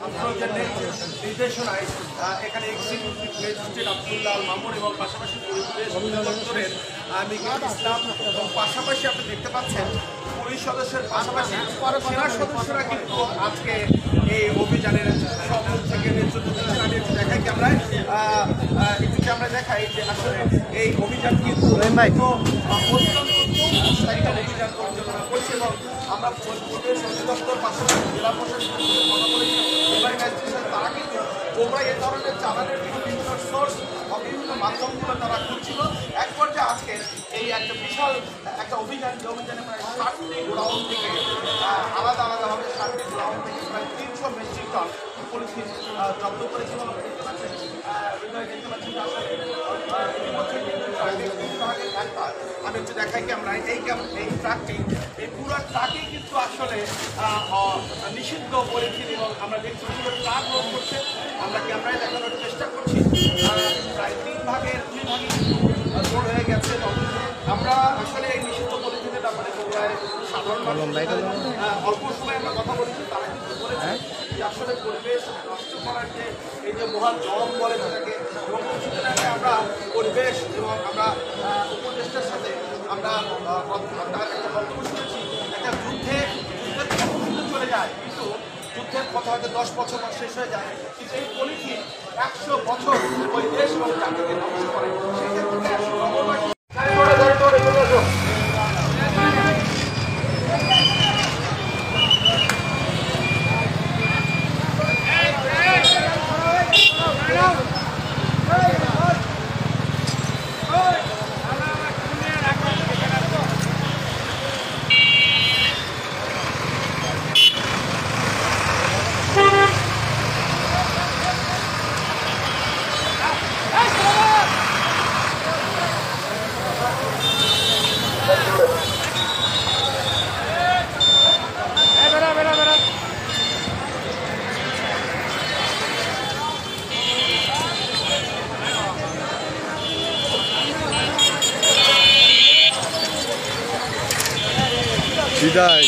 আফরোজের নির্দেশনায় এখানে executive magistrate Abdullah Mamun এবং পাশাপাশি পরিবেশ অধিদপ্তরের মিকাত ইসলাম এবং পাশাপাশি আপনি দেখতে পাচ্ছেন পুলিশ সদস্যের পাশাপাশি সেনা সদস্যরা কিন্তু আজকে এই অভিযানের সম্মুখ থেকে নেতৃত্ব দিচ্ছেন। আমি একটু দেখাই ক্যামেরায় ক্যামেরায় দেখাই যে আসলে এই অভিযান কিন্তু অভিযান পরিচালনা করছে এবং আমরা পরিবেশ অধিদপ্তর পাশাপাশি জেলা প্রশাসনের কথা বলেছি তারা কিন্তু তোমরা এ ধরনের চালানের বিভিন্ন সোর্স বা বিভিন্ন মাধ্যমগুলো তারা খুঁজছিল। এক পর্যায়ে আজকে এই একটা বিশাল একটা অভিযান, যে অভিযানে প্রায় 60টি গোডাউন থেকে আলাদা আলাদাভাবে 60টি গোডাউন থেকে প্রায় 300 মেট্রিক টন পলিথিন জব্দ করেছিল। দেখতে পাচ্ছেন আমি একটু দেখাই ক্যামেরায় এই ট্রাকটি, এই পুরো ট্রাকই কিন্তু আসলে নিষিদ্ধ পলিথিন এবং আমরা দেখছি পুরো ট্রাক লোড করছে। আমরা ক্যামেরায় দেখানোর চেষ্টা করছি প্রায় 2 ভাগের 2 ভাগই লোড হয়ে গেছে। আমরা আসলে এই নিষিদ্ধ পলিথিনের ব্যাপারে সাধারণ অল্প সময় আমরা কথা বলেছি, তারা কিন্তু বলেছে যে আসলে পরিবেশ নষ্ট করার যে এই যে মহান জম বলে তাদেরকে এবং কিছুদিন আগে আমরা পরিবেশ এবং আমরা উপদেষ্টার সাথে আমরা একটা বক্তব্য শুনেছি, একটা যুদ্ধের চলে যায় কিন্তু যুদ্ধের কথা হয়তো 10 বছর শেষ হয়ে যায়, কিন্তু এই পলিথিন 100 বছর ওই দেশ এবং জাতিকে ধ্বংস করে। সেই ক্ষেত্রে বিদায়।